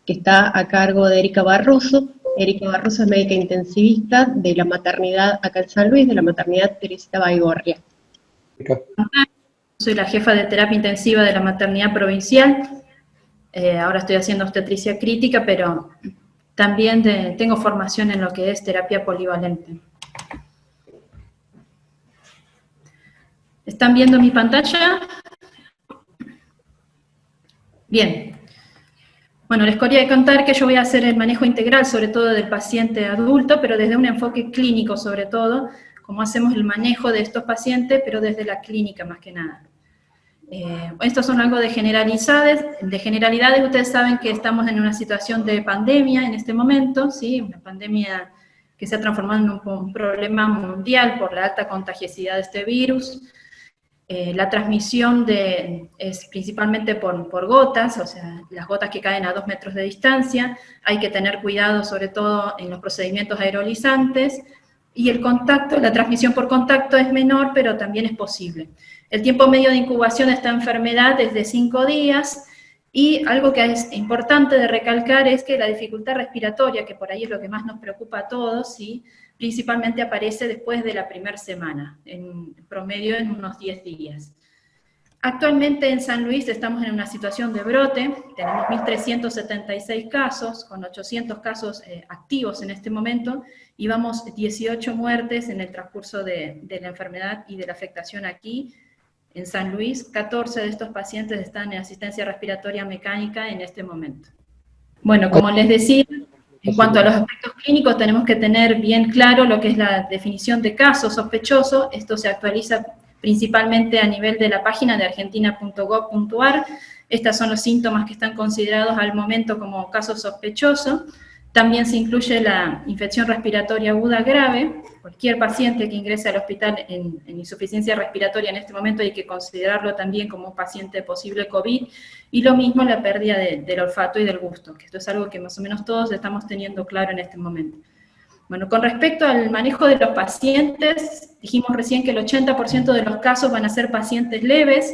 que está a cargo de Erika Barroso. Erika Barroso es médica intensivista de la maternidad acá en San Luis, de la maternidad Teresita Baigorria. Soy la jefa de terapia intensiva de la maternidad provincial. Ahora estoy haciendo obstetricia crítica, pero también tengo formación en lo que es terapia polivalente. ¿Están viendo mi pantalla? Bien. Bueno, les quería contar que yo voy a hacer el manejo integral, sobre todo del paciente adulto, pero desde un enfoque clínico sobre todo, como hacemos el manejo de estos pacientes, pero desde la clínica más que nada. Estos son algo de generalidades. Ustedes saben que estamos en una situación de pandemia en este momento, ¿sí? Una pandemia que se ha transformado en un problema mundial por la alta contagiosidad de este virus. La transmisión es principalmente por gotas, o sea, las gotas que caen a 2 metros de distancia. Hay que tener cuidado sobre todo en los procedimientos aerolizantes, y el contacto, la transmisión por contacto es menor, pero también es posible. El tiempo medio de incubación de esta enfermedad es de 5 días, y algo que es importante de recalcar es que la dificultad respiratoria, que por ahí es lo que más nos preocupa a todos, ¿sí?, principalmente aparece después de la primera semana, en promedio en unos 10 días. Actualmente en San Luis estamos en una situación de brote, tenemos 1.376 casos, con 800 casos activos en este momento, y vamos 18 muertes en el transcurso de la enfermedad y de la afectación aquí en San Luis. 14 de estos pacientes están en asistencia respiratoria mecánica en este momento. Bueno, como les decía, en cuanto a los aspectos clínicos, tenemos que tener bien claro lo que es la definición de caso sospechoso. Esto se actualiza principalmente a nivel de la página de argentina.gov.ar. Estos son los síntomas que están considerados al momento como caso sospechoso. También se incluye la infección respiratoria aguda grave. Cualquier paciente que ingrese al hospital en insuficiencia respiratoria en este momento hay que considerarlo también como un paciente posible COVID. Y lo mismo la pérdida del olfato y del gusto, que esto es algo que más o menos todos estamos teniendo claro en este momento. Bueno, con respecto al manejo de los pacientes, dijimos recién que el 80% de los casos van a ser pacientes leves.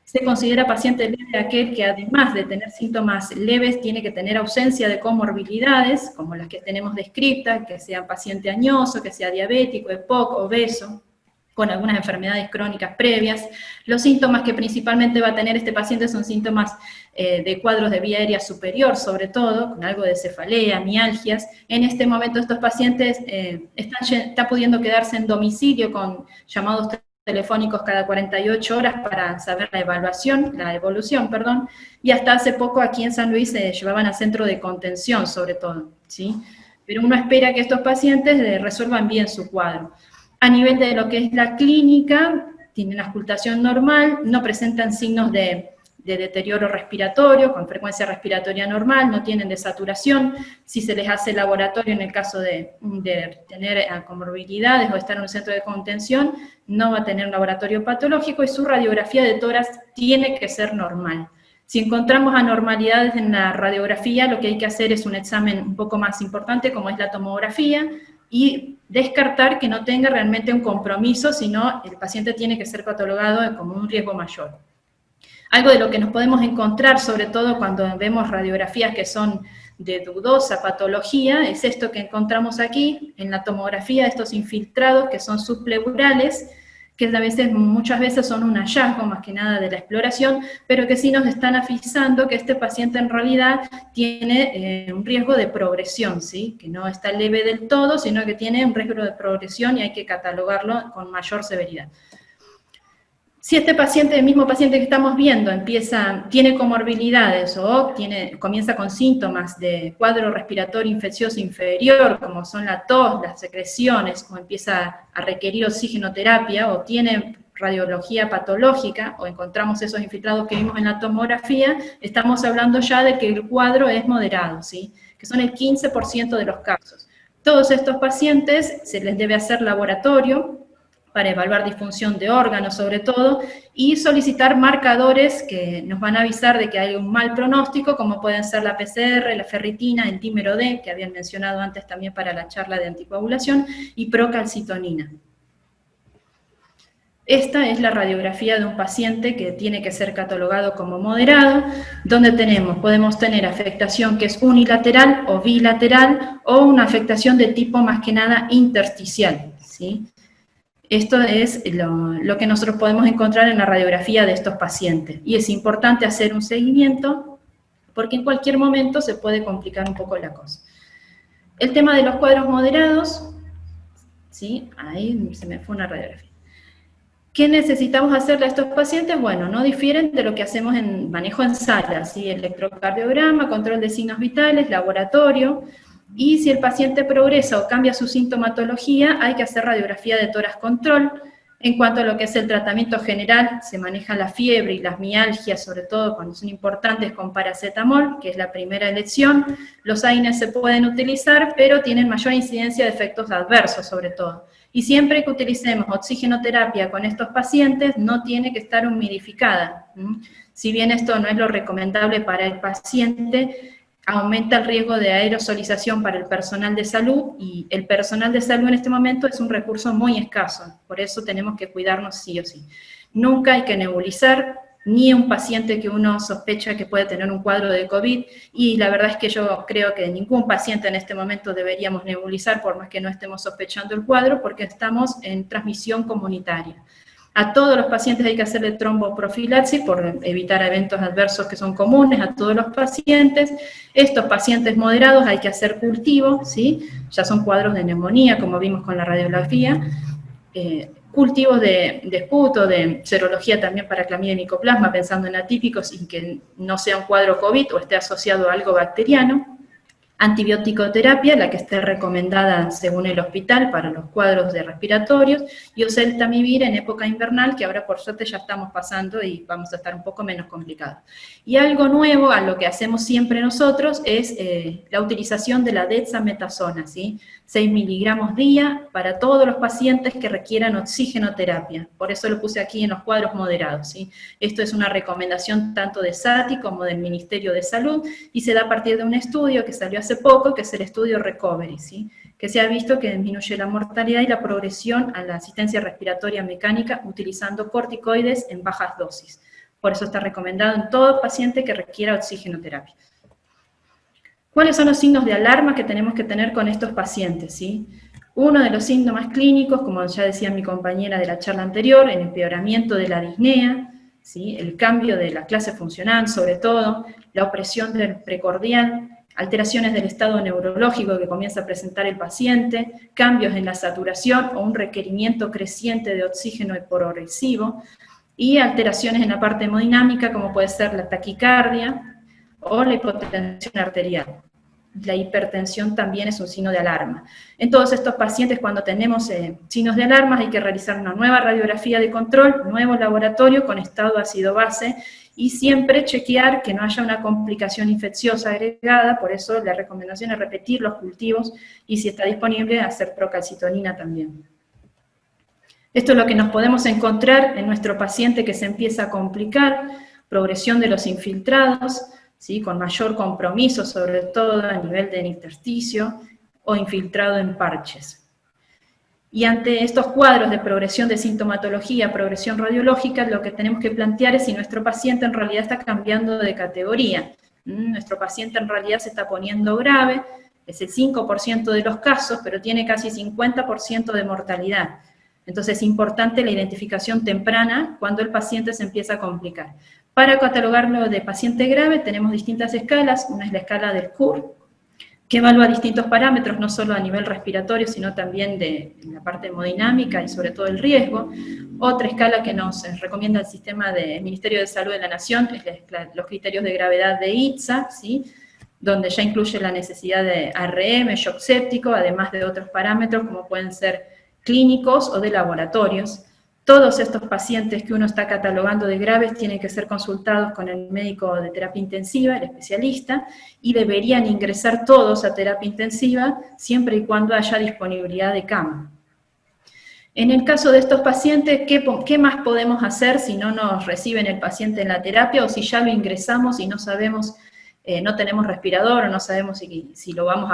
Se considera paciente leve aquel que, además de tener síntomas leves, tiene que tener ausencia de comorbilidades, como las que tenemos descritas, que sea paciente añoso, que sea diabético, EPOC, obeso, con algunas enfermedades crónicas previas. Los síntomas que principalmente va a tener este paciente son síntomas de cuadros de vía aérea superior, sobre todo, con algo de cefalea, mialgias. En este momento estos pacientes están pudiendo quedarse en domicilio con llamados telefónicos cada 48 horas para saber la evolución, y hasta hace poco aquí en San Luis se llevaban al centro de contención, sobre todo, ¿sí? Pero uno espera que estos pacientes resuelvan bien su cuadro. A nivel de lo que es la clínica, tienen auscultación normal, no presentan signos de deterioro respiratorio, con frecuencia respiratoria normal, no tienen desaturación. Si se les hace laboratorio en el caso de tener comorbilidades o estar en un centro de contención, no va a tener laboratorio patológico, y su radiografía de tórax tiene que ser normal. Si encontramos anormalidades en la radiografía, lo que hay que hacer es un examen un poco más importante, como es la tomografía, y descartar que no tenga realmente un compromiso, sino el paciente tiene que ser catalogado como un riesgo mayor. Algo de lo que nos podemos encontrar, sobre todo cuando vemos radiografías que son de dudosa patología, es esto que encontramos aquí, en la tomografía, estos infiltrados que son subpleurales, que muchas veces son un hallazgo más que nada de la exploración, pero que sí nos están avisando que este paciente en realidad tiene un riesgo de progresión, ¿sí? Que no está leve del todo, sino que tiene un riesgo de progresión y hay que catalogarlo con mayor severidad. Si este paciente, el mismo paciente que estamos viendo, tiene comorbilidades o comienza con síntomas de cuadro respiratorio infeccioso inferior, como son la tos, las secreciones, o empieza a requerir oxigenoterapia, o tiene radiología patológica, o encontramos esos infiltrados que vimos en la tomografía, estamos hablando ya de que el cuadro es moderado, ¿sí? Que son el 15% de los casos. Todos estos pacientes se les debe hacer laboratorio para evaluar disfunción de órganos sobre todo, y solicitar marcadores que nos van a avisar de que hay un mal pronóstico, como pueden ser la PCR, la ferritina, el dímero D, que habían mencionado antes también para la charla de anticoagulación, y procalcitonina. Esta es la radiografía de un paciente que tiene que ser catalogado como moderado, donde podemos tener afectación que es unilateral o bilateral, o una afectación de tipo más que nada intersticial, ¿sí? Esto es lo que nosotros podemos encontrar en la radiografía de estos pacientes. Y es importante hacer un seguimiento, porque en cualquier momento se puede complicar un poco la cosa. El tema de los cuadros moderados, ¿sí? Ahí se me fue una radiografía. ¿Qué necesitamos hacerle a estos pacientes? Bueno, no difieren de lo que hacemos en manejo en sala, ¿sí? Electrocardiograma, control de signos vitales, laboratorio, y si el paciente progresa o cambia su sintomatología, hay que hacer radiografía de tórax control. En cuanto a lo que es el tratamiento general, se maneja la fiebre y las mialgias, sobre todo cuando son importantes, con paracetamol, que es la primera elección. Los AINES se pueden utilizar, pero tienen mayor incidencia de efectos adversos, sobre todo. Y siempre que utilicemos oxigenoterapia con estos pacientes, no tiene que estar humidificada. Si bien esto no es lo recomendable para el paciente, aumenta el riesgo de aerosolización para el personal de salud, y el personal de salud en este momento es un recurso muy escaso, por eso tenemos que cuidarnos sí o sí. Nunca hay que nebulizar, ni un paciente que uno sospecha que puede tener un cuadro de COVID, y la verdad es que yo creo que ningún paciente en este momento deberíamos nebulizar, por más que no estemos sospechando el cuadro, porque estamos en transmisión comunitaria. A todos los pacientes hay que hacerle tromboprofilaxis por evitar eventos adversos que son comunes a todos los pacientes. Estos pacientes moderados hay que hacer cultivo, ¿sí? Ya son cuadros de neumonía, como vimos con la radiografía. Cultivos de esputo, de serología también para clamidia y micoplasma, pensando en atípicos y que no sea un cuadro COVID o esté asociado a algo bacteriano. Antibiótico-terapia, la que esté recomendada según el hospital para los cuadros de respiratorios, y oseltamivir en época invernal, que ahora por suerte ya estamos pasando y vamos a estar un poco menos complicados. Y algo nuevo a lo que hacemos siempre nosotros es la utilización de la dexametasona, ¿sí? 6 miligramos día para todos los pacientes que requieran oxigenoterapia. Por eso lo puse aquí en los cuadros moderados, ¿sí? Esto es una recomendación tanto de SATI como del Ministerio de Salud, y se da a partir de un estudio que salió hace poco, que es el estudio Recovery, ¿sí? Que se ha visto que disminuye la mortalidad y la progresión a la asistencia respiratoria mecánica utilizando corticoides en bajas dosis. Por eso está recomendado en todo paciente que requiera oxigenoterapia. ¿Cuáles son los signos de alarma que tenemos que tener con estos pacientes? ¿Sí? Uno de los síntomas clínicos, como ya decía mi compañera de la charla anterior, el empeoramiento de la disnea, ¿sí? El cambio de la clase funcional, sobre todo, la opresión del precordial, alteraciones del estado neurológico que comienza a presentar el paciente, cambios en la saturación o un requerimiento creciente de oxígeno progresivo, y alteraciones en la parte hemodinámica, como puede ser la taquicardia o la hipotensión arterial. La hipertensión también es un signo de alarma. En todos estos pacientes, cuando tenemos signos de alarma, hay que realizar una nueva radiografía de control, nuevo laboratorio con estado ácido-base, y siempre chequear que no haya una complicación infecciosa agregada. Por eso la recomendación es repetir los cultivos, y si está disponible, hacer procalcitonina también. Esto es lo que nos podemos encontrar en nuestro paciente que se empieza a complicar, progresión de los infiltrados, ¿sí? Con mayor compromiso, sobre todo a nivel de intersticio, o infiltrado en parches. Y ante estos cuadros de progresión de sintomatología, progresión radiológica, lo que tenemos que plantear es si nuestro paciente en realidad está cambiando de categoría. Nuestro paciente en realidad se está poniendo grave, es el 5% de los casos, pero tiene casi 50% de mortalidad. Entonces es importante la identificación temprana cuando el paciente se empieza a complicar. Para catalogarlo de paciente grave tenemos distintas escalas. Una es la escala del CUR, que evalúa distintos parámetros, no solo a nivel respiratorio, sino también de la parte hemodinámica y sobre todo el riesgo. Otra escala que nos recomienda el sistema del Ministerio de Salud de la Nación es los criterios de gravedad de ITSA, ¿sí? Donde ya incluye la necesidad de ARM, shock séptico, además de otros parámetros como pueden ser clínicos o de laboratorios. Todos estos pacientes que uno está catalogando de graves tienen que ser consultados con el médico de terapia intensiva, el especialista, y deberían ingresar todos a terapia intensiva siempre y cuando haya disponibilidad de cama. En el caso de estos pacientes, ¿qué más podemos hacer si no nos reciben el paciente en la terapia, o si ya lo ingresamos y no sabemos, no tenemos respirador, o no sabemos si lo vamos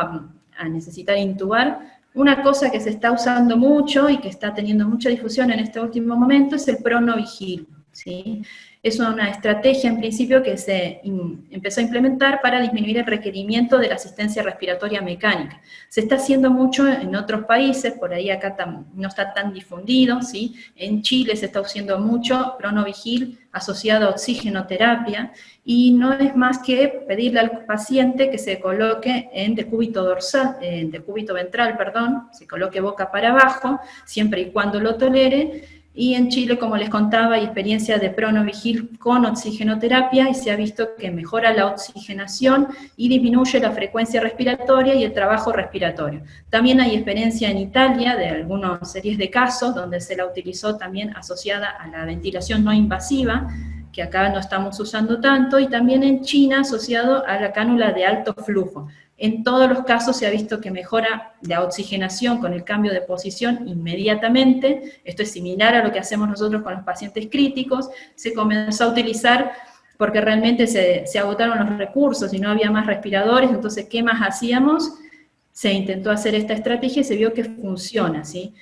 a necesitar intubar? Una cosa que se está usando mucho y que está teniendo mucha difusión en este último momento es el pronovigil, ¿sí? Es una estrategia en principio que se empezó a implementar para disminuir el requerimiento de la asistencia respiratoria mecánica. Se está haciendo mucho en otros países, por ahí acá no está tan difundido, ¿sí? En Chile se está usando mucho pronovigil asociado a oxigenoterapia, y no es más que pedirle al paciente que se coloque en decúbito dorsal, en decúbito ventral, perdón, se coloque boca para abajo, siempre y cuando lo tolere. Y en Chile, como les contaba, hay experiencia de pronovigil con oxigenoterapia y se ha visto que mejora la oxigenación y disminuye la frecuencia respiratoria y el trabajo respiratorio. También hay experiencia en Italia de algunas series de casos donde se la utilizó también asociada a la ventilación no invasiva, que acá no estamos usando tanto, y también en China asociado a la cánula de alto flujo. En todos los casos se ha visto que mejora la oxigenación con el cambio de posición inmediatamente. Esto es similar a lo que hacemos nosotros con los pacientes críticos. Se comenzó a utilizar porque realmente se agotaron los recursos y no había más respiradores, entonces, ¿qué más hacíamos? Se intentó hacer esta estrategia y se vio que funciona, ¿sí?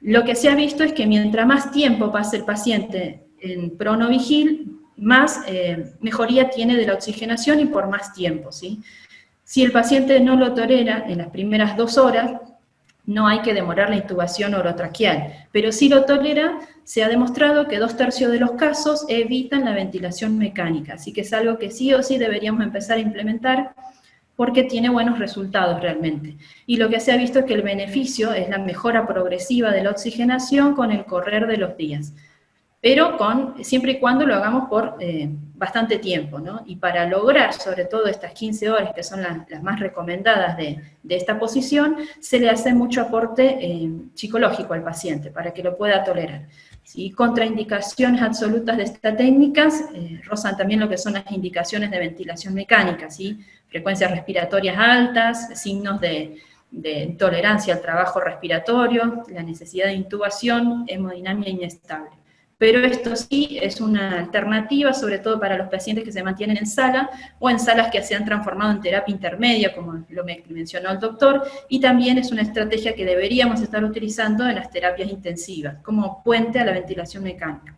Lo que se ha visto es que mientras más tiempo pase el paciente en pronovigil, más mejoría tiene de la oxigenación y por más tiempo, ¿sí? Si el paciente no lo tolera en las primeras 2 horas, no hay que demorar la intubación orotraqueal, pero si lo tolera, se ha demostrado que 2/3 de los casos evitan la ventilación mecánica, así que es algo que sí o sí deberíamos empezar a implementar porque tiene buenos resultados realmente. Y lo que se ha visto es que el beneficio es la mejora progresiva de la oxigenación con el correr de los días, pero siempre y cuando lo hagamos por bastante tiempo, ¿no? Y para lograr, sobre todo estas 15 horas, que son las más recomendadas de esta posición, se le hace mucho aporte psicológico al paciente, para que lo pueda tolerar. ¿Sí? Contraindicaciones absolutas de estas técnicas rozan también lo que son las indicaciones de ventilación mecánica, ¿sí? Frecuencias respiratorias altas, signos de intolerancia al trabajo respiratorio, la necesidad de intubación, hemodinamia inestable. Pero esto sí es una alternativa, sobre todo para los pacientes que se mantienen en sala, o en salas que se han transformado en terapia intermedia, como lo mencionó el doctor, y también es una estrategia que deberíamos estar utilizando en las terapias intensivas, como puente a la ventilación mecánica.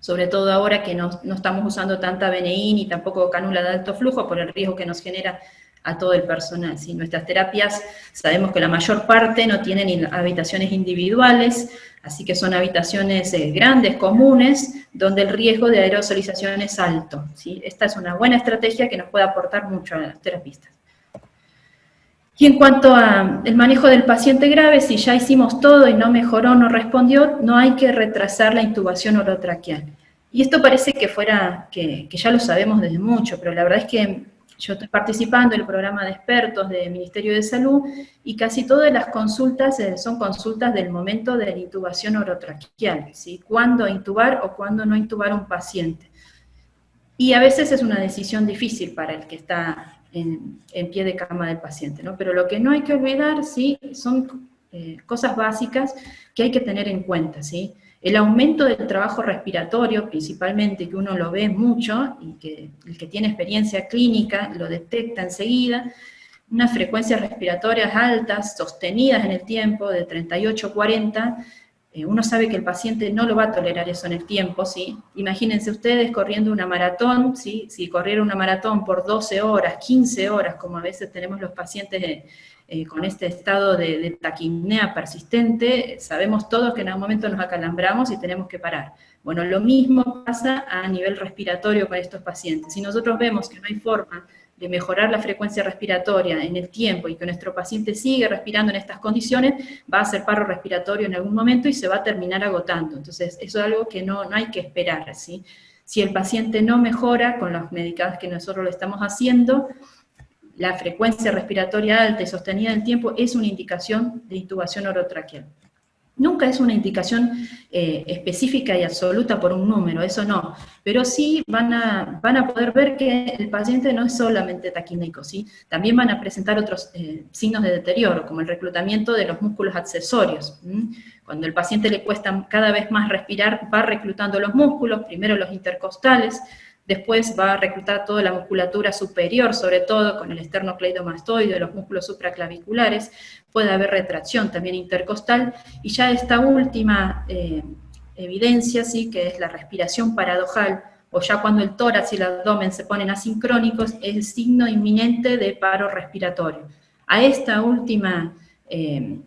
Sobre todo ahora que no estamos usando tanta BNI ni tampoco cánula de alto flujo por el riesgo que nos genera a todo el personal. ¿Sí? Nuestras terapias, sabemos que la mayor parte no tienen habitaciones individuales, así que son habitaciones grandes, comunes, donde el riesgo de aerosolización es alto. ¿Sí? Esta es una buena estrategia que nos puede aportar mucho a los terapistas. Y en cuanto al manejo del paciente grave, si ya hicimos todo y no mejoró, no respondió, no hay que retrasar la intubación orotraqueal. Y esto parece que ya lo sabemos desde mucho, pero la verdad es que yo estoy participando en el programa de expertos del Ministerio de Salud y casi todas las consultas son consultas del momento de la intubación orotraqueal, ¿sí? Cuándo intubar o cuándo no intubar a un paciente. Y a veces es una decisión difícil para el que está en pie de cama del paciente, ¿no? Pero lo que no hay que olvidar, ¿sí? Son cosas básicas que hay que tener en cuenta, ¿sí? El aumento del trabajo respiratorio, principalmente, que uno lo ve mucho, y que el que tiene experiencia clínica lo detecta enseguida, unas frecuencias respiratorias altas, sostenidas en el tiempo, de 38 a 40, uno sabe que el paciente no lo va a tolerar eso en el tiempo, ¿sí? Imagínense ustedes corriendo una maratón, ¿sí? Si corriera una maratón por 12 horas, 15 horas, como a veces tenemos los pacientes con este estado de taquipnea persistente, sabemos todos que en algún momento nos acalambramos y tenemos que parar. Bueno, lo mismo pasa a nivel respiratorio con estos pacientes. Si nosotros vemos que no hay forma de mejorar la frecuencia respiratoria en el tiempo y que nuestro paciente sigue respirando en estas condiciones, va a hacer paro respiratorio en algún momento y se va a terminar agotando. Entonces, eso es algo que no hay que esperar, ¿sí? Si el paciente no mejora con los medicados que nosotros le estamos haciendo, la frecuencia respiratoria alta y sostenida en el tiempo es una indicación de intubación orotraqueal. Nunca es una indicación específica y absoluta por un número, eso no, pero sí van a poder ver que el paciente no es solamente taquínico, ¿sí? También van a presentar otros signos de deterioro, como el reclutamiento de los músculos accesorios. Cuando el paciente le cuesta cada vez más respirar, va reclutando los músculos, primero los intercostales, después va a reclutar toda la musculatura superior, sobre todo con el esternocleidomastoide, los músculos supraclaviculares, puede haber retracción también intercostal, y ya esta última evidencia, ¿sí?, que es la respiración paradojal, o ya cuando el tórax y el abdomen se ponen asincrónicos, es el signo inminente de paro respiratorio. A esta última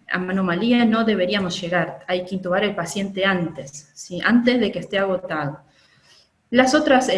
anomalía no deberíamos llegar, hay que intubar al paciente antes, ¿sí?, antes de que esté agotado. Las otras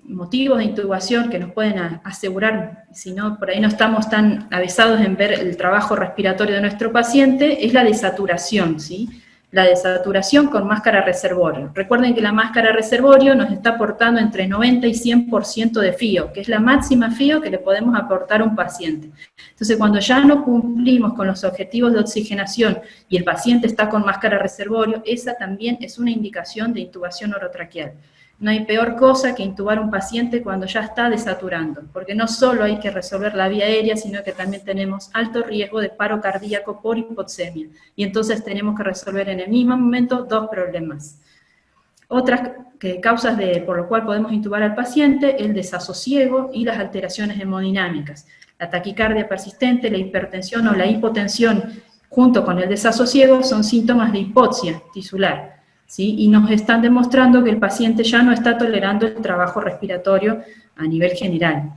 motivos de intubación que nos pueden asegurar, si no, por ahí no estamos tan avisados en ver el trabajo respiratorio de nuestro paciente, es la desaturación, ¿sí? La desaturación con máscara reservorio. Recuerden que la máscara reservorio nos está aportando entre 90 y 100% de FIO, que es la máxima FIO que le podemos aportar a un paciente. Entonces, cuando ya no cumplimos con los objetivos de oxigenación y el paciente está con máscara reservorio, esa también es una indicación de intubación orotraqueal. No hay peor cosa que intubar a un paciente cuando ya está desaturando, porque no solo hay que resolver la vía aérea, sino que también tenemos alto riesgo de paro cardíaco por hipoxemia, y entonces tenemos que resolver en el mismo momento dos problemas. Otras causas por lo cual podemos intubar al paciente, el desasosiego y las alteraciones hemodinámicas. La taquicardia persistente, la hipertensión o la hipotensión, junto con el desasosiego, son síntomas de hipoxia tisular, ¿sí? Y nos están demostrando que el paciente ya no está tolerando el trabajo respiratorio a nivel general.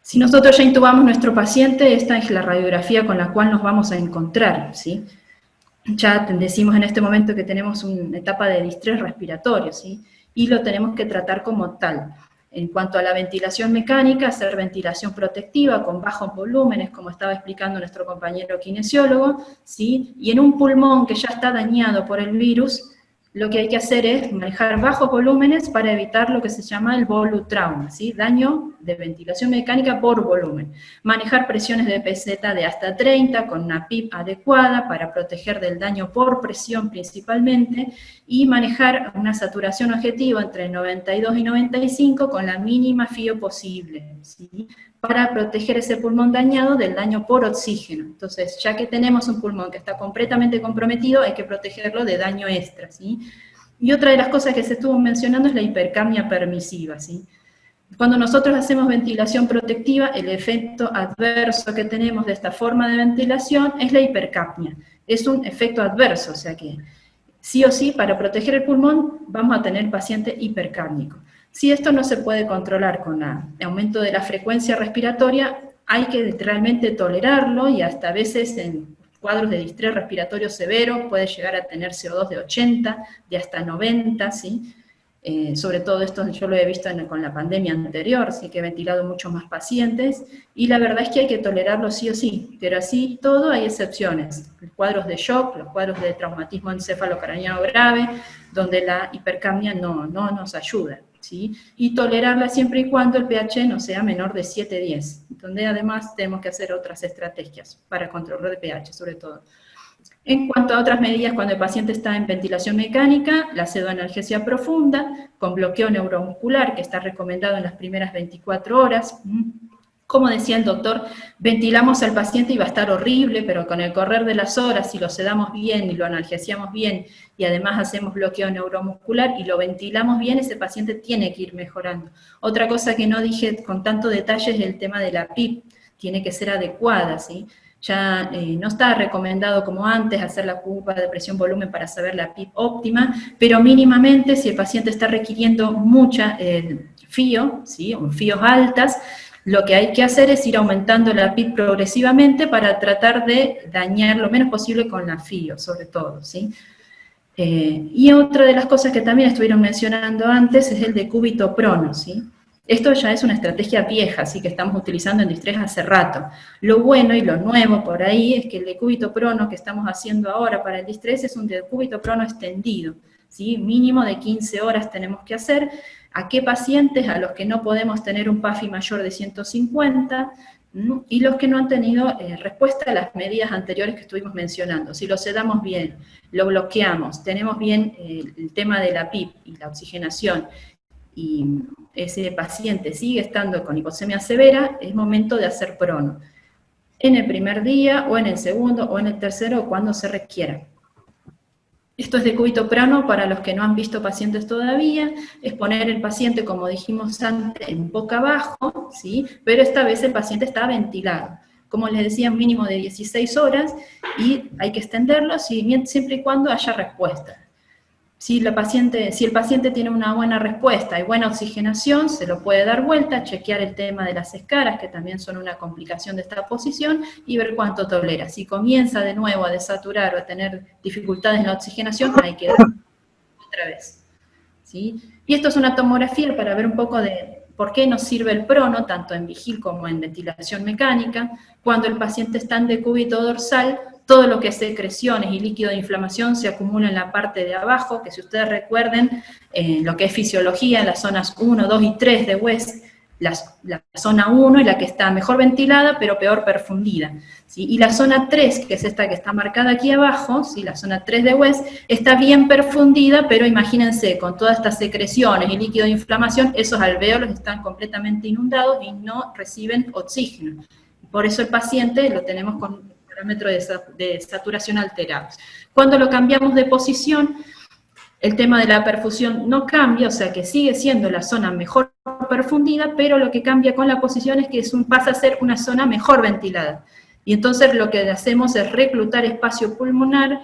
Si nosotros ya intubamos a nuestro paciente, esta es la radiografía con la cual nos vamos a encontrar, ¿sí? Ya decimos en este momento que tenemos una etapa de distrés respiratorio, ¿sí? Y lo tenemos que tratar como tal. En cuanto a la ventilación mecánica, hacer ventilación protectiva con bajos volúmenes, como estaba explicando nuestro compañero kinesiólogo, ¿sí? Y en un pulmón que ya está dañado por el virus, lo que hay que hacer es manejar bajos volúmenes para evitar lo que se llama el volutrauma, ¿sí? Daño de ventilación mecánica por volumen. Manejar presiones de peseta de hasta 30 con una PIP adecuada para proteger del daño por presión principalmente, y manejar una saturación objetiva entre 92 y 95 con la mínima FIO posible, ¿sí?, para proteger ese pulmón dañado del daño por oxígeno. Entonces, ya que tenemos un pulmón que está completamente comprometido, hay que protegerlo de daño extra, ¿sí? Y otra de las cosas que se estuvo mencionando es la hipercapnia permisiva, ¿sí? Cuando nosotros hacemos ventilación protectiva, el efecto adverso que tenemos de esta forma de ventilación es la hipercapnia. Es un efecto adverso, o sea que sí o sí, para proteger el pulmón, vamos a tener paciente hipercápnico. Si esto no se puede controlar con el aumento de la frecuencia respiratoria, hay que realmente tolerarlo, y hasta a veces en cuadros de distrés respiratorio severo puede llegar a tener CO2 de 80, de hasta 90, ¿sí? Sobre todo esto yo lo he visto con la pandemia anterior, sí que he ventilado muchos más pacientes, y la verdad es que hay que tolerarlo sí o sí, pero así todo hay excepciones. Los cuadros de shock, los cuadros de traumatismo encefalocraniano grave, donde la hipercapnia no nos ayuda, ¿sí? Y tolerarla siempre y cuando el pH no sea menor de 7-10, donde además tenemos que hacer otras estrategias para controlar el pH, sobre todo. En cuanto a otras medidas, cuando el paciente está en ventilación mecánica, la pseudoanalgesia profunda, con bloqueo neuromuscular, que está recomendado en las primeras 24 horas. Como decía el doctor, ventilamos al paciente y va a estar horrible, pero con el correr de las horas, si lo sedamos bien y lo analgesiamos bien, y además hacemos bloqueo neuromuscular y lo ventilamos bien, ese paciente tiene que ir mejorando. Otra cosa que no dije con tanto detalle es el tema de la PIP, tiene que ser adecuada, ¿sí? Ya no está recomendado como antes hacer la curva de presión-volumen para saber la PIP óptima, pero mínimamente si el paciente está requiriendo mucha FIO, ¿sí?, o FIOs altas, lo que hay que hacer es ir aumentando la PIP progresivamente para tratar de dañar lo menos posible con la FIO, sobre todo, ¿sí? Y otra de las cosas que también estuvieron mencionando antes es el decúbito prono, ¿sí? Esto ya es una estrategia vieja, así que estamos utilizando en distrés hace rato. Lo bueno y lo nuevo por ahí es que el decúbito prono que estamos haciendo ahora para el distrés es un decúbito prono extendido, ¿sí? Mínimo de 15 horas tenemos que hacer. ¿A qué pacientes? A los que no podemos tener un PAFI mayor de 150, y los que no han tenido respuesta a las medidas anteriores que estuvimos mencionando. Si lo sedamos bien, lo bloqueamos, tenemos bien el tema de la PIP y la oxigenación, y ese paciente sigue estando con hipoxemia severa, es momento de hacer prono. En el primer día, o en el segundo, o en el tercero, o cuando se requiera. Esto es decúbito prano para los que no han visto pacientes todavía, es poner el paciente, como dijimos antes, en boca abajo, ¿sí? Pero esta vez el paciente está ventilado. Como les decía, mínimo de 16 horas, y hay que extenderlo siempre y cuando haya respuesta. Si el paciente tiene una buena respuesta y buena oxigenación, se lo puede dar vuelta, chequear el tema de las escaras, que también son una complicación de esta posición, y ver cuánto tolera. Si comienza de nuevo a desaturar o a tener dificultades en la oxigenación, hay que dar otra vez, ¿sí? Y esto es una tomografía para ver un poco de por qué nos sirve el prono, tanto en vigil como en ventilación mecánica. Cuando el paciente está en decúbito dorsal, todo lo que es secreciones y líquido de inflamación se acumula en la parte de abajo, que si ustedes recuerden, lo que es fisiología, en las zonas 1, 2 y 3 de West, la zona 1 es la que está mejor ventilada, pero peor perfundida, ¿sí? Y la zona 3, que es esta que está marcada aquí abajo, ¿sí? La zona 3 de West, está bien perfundida, pero imagínense, con todas estas secreciones y líquido de inflamación, esos alvéolos están completamente inundados y no reciben oxígeno. Por eso el paciente lo tenemos con parámetros de saturación alterados. Cuando lo cambiamos de posición, el tema de la perfusión no cambia, o sea que sigue siendo la zona mejor perfundida, pero lo que cambia con la posición es que pasa a ser una zona mejor ventilada. Y entonces lo que hacemos es reclutar espacio pulmonar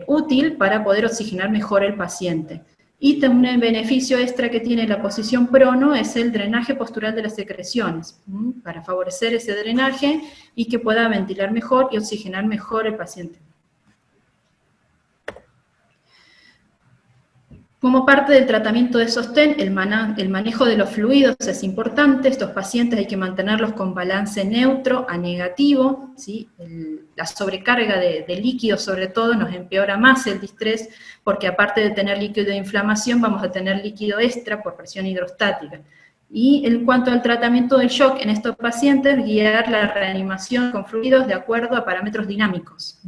útil para poder oxigenar mejor el paciente. Y también un beneficio extra que tiene la posición prono es el drenaje postural de las secreciones, para favorecer ese drenaje y que pueda ventilar mejor y oxigenar mejor el paciente. Como parte del tratamiento de sostén, el manejo de los fluidos es importante. Estos pacientes hay que mantenerlos con balance neutro a negativo, ¿sí? La sobrecarga de líquidos, sobre todo, nos empeora más el distrés, porque aparte de tener líquido de inflamación, vamos a tener líquido extra por presión hidrostática. Y en cuanto al tratamiento del shock en estos pacientes, guiar la reanimación con fluidos de acuerdo a parámetros dinámicos.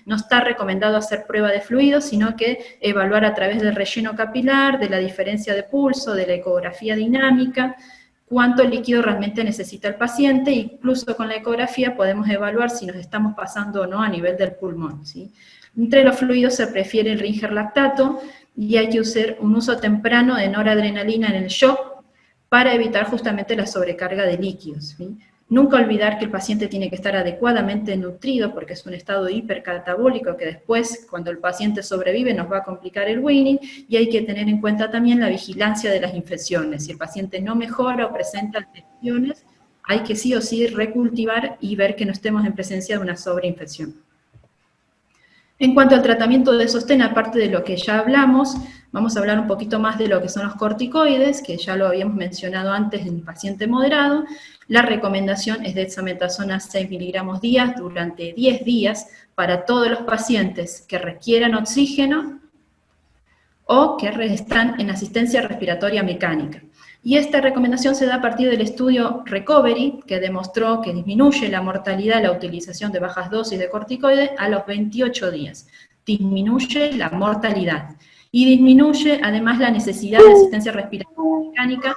No está recomendado hacer prueba de fluidos, sino que evaluar a través del relleno capilar, de la diferencia de pulso, de la ecografía dinámica, cuánto líquido realmente necesita el paciente, e incluso con la ecografía podemos evaluar si nos estamos pasando o no a nivel del pulmón, ¿sí? Entre los fluidos se prefiere el Ringer lactato, y hay que usar un uso temprano de noradrenalina en el shock, para evitar justamente la sobrecarga de líquidos, ¿sí? Nunca olvidar que el paciente tiene que estar adecuadamente nutrido, porque es un estado hipercatabólico que después, cuando el paciente sobrevive, nos va a complicar el weaning, y hay que tener en cuenta también la vigilancia de las infecciones. Si el paciente no mejora o presenta infecciones, hay que sí o sí recultivar y ver que no estemos en presencia de una sobreinfección. En cuanto al tratamiento de sostén, aparte de lo que ya hablamos, vamos a hablar un poquito más de lo que son los corticoides, que ya lo habíamos mencionado antes en el paciente moderado. La recomendación es dexametasona 6 miligramos día durante 10 días para todos los pacientes que requieran oxígeno o que están en asistencia respiratoria mecánica. Y esta recomendación se da a partir del estudio Recovery, que demostró que disminuye la mortalidad la utilización de bajas dosis de corticoides a los 28 días. Disminuye la mortalidad. Y disminuye además la necesidad de asistencia respiratoria mecánica,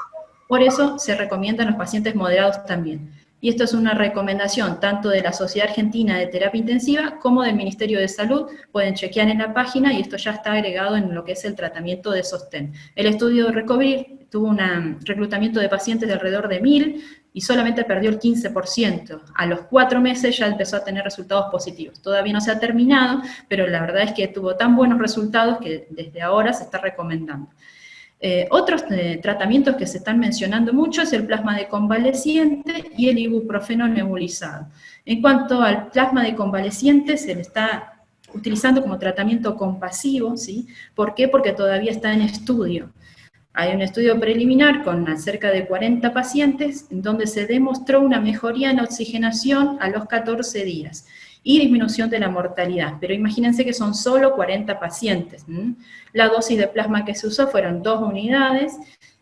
por eso se recomienda en los pacientes moderados también. Y esto es una recomendación tanto de la Sociedad Argentina de Terapia Intensiva como del Ministerio de Salud. Pueden chequear en la página y esto ya está agregado en lo que es el tratamiento de sostén. El estudio de Recovery tuvo un reclutamiento de pacientes de alrededor de 1000 y solamente perdió el 15%. A los 4 meses ya empezó a tener resultados positivos. Todavía no se ha terminado, pero la verdad es que tuvo tan buenos resultados que desde ahora se está recomendando. Otros tratamientos que se están mencionando mucho es el plasma de convaleciente y el ibuprofeno nebulizado. En cuanto al plasma de convaleciente, se le está utilizando como tratamiento compasivo, ¿sí? ¿Por qué? Porque todavía está en estudio. Hay un estudio preliminar con cerca de 40 pacientes en donde se demostró una mejoría en la oxigenación a los 14 días y disminución de la mortalidad, pero imagínense que son solo 40 pacientes. La dosis de plasma que se usó fueron 2 unidades,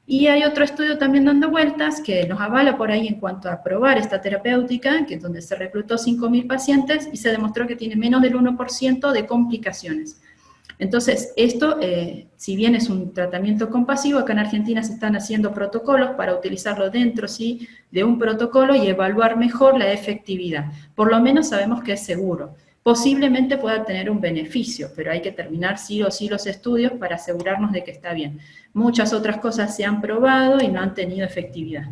y hay otro estudio también dando vueltas que nos avala por ahí en cuanto a probar esta terapéutica, que es donde se reclutó 5.000 pacientes y se demostró que tiene menos del 1% de complicaciones. Entonces, esto, si bien es un tratamiento compasivo, acá en Argentina se están haciendo protocolos para utilizarlo dentro, ¿sí?, de un protocolo y evaluar mejor la efectividad. Por lo menos sabemos que es seguro. posiblemente pueda tener un beneficio, pero hay que terminar sí o sí los estudios para asegurarnos de que está bien. Muchas otras cosas se han probado y no han tenido efectividad.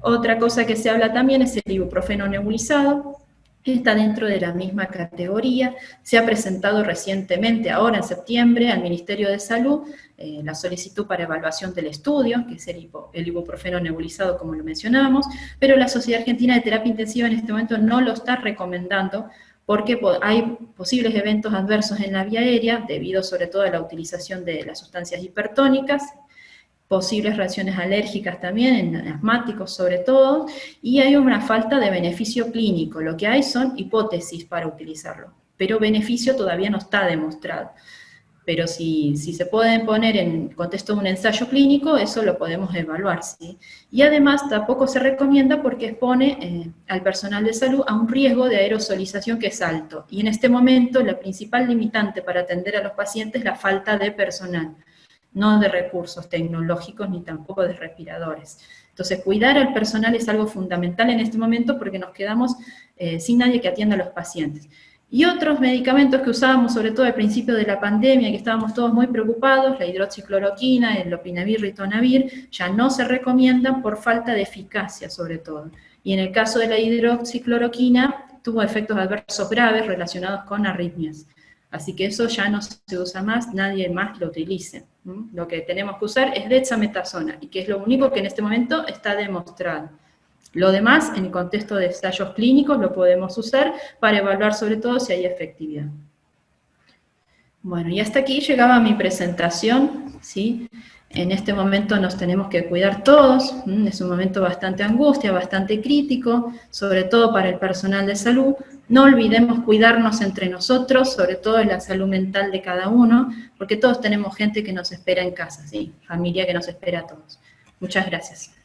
Otra cosa que se habla también es el ibuprofeno nebulizado, que está dentro de la misma categoría. Se ha presentado recientemente, ahora en septiembre, al Ministerio de Salud, la solicitud para evaluación del estudio, que es el ibuprofeno nebulizado, como lo mencionábamos, pero la Sociedad Argentina de Terapia Intensiva en este momento no lo está recomendando, porque hay posibles eventos adversos en la vía aérea, debido sobre todo a la utilización de las sustancias hipertónicas, posibles reacciones alérgicas también, en asmáticos sobre todo, y hay una falta de beneficio clínico. Lo que hay son hipótesis para utilizarlo, pero beneficio todavía no está demostrado. Pero si se pueden poner en contexto de un ensayo clínico, eso lo podemos evaluar, ¿sí? Y además tampoco se recomienda porque expone al personal de salud a un riesgo de aerosolización que es alto. Y en este momento la principal limitante para atender a los pacientes es la falta de personal, no de recursos tecnológicos ni tampoco de respiradores. Entonces, cuidar al personal es algo fundamental en este momento porque nos quedamos sin nadie que atienda a los pacientes. Y otros medicamentos que usábamos, sobre todo al principio de la pandemia, que estábamos todos muy preocupados, la hidroxicloroquina, el lopinavir, ritonavir, ya no se recomiendan por falta de eficacia, sobre todo. Y en el caso de la hidroxicloroquina, tuvo efectos adversos graves relacionados con arritmias. Así que eso ya no se usa más, nadie más lo utilice. Lo que tenemos que usar es dexametasona, y que es lo único que en este momento está demostrado. Lo demás, en el contexto de ensayos clínicos, lo podemos usar para evaluar sobre todo si hay efectividad. Bueno, y hasta aquí llegaba mi presentación, ¿sí? En este momento nos tenemos que cuidar todos, es un momento bastante angustia, bastante crítico, sobre todo para el personal de salud. No olvidemos cuidarnos entre nosotros, sobre todo en la salud mental de cada uno, porque todos tenemos gente que nos espera en casa, ¿sí? Familia que nos espera a todos. Muchas gracias.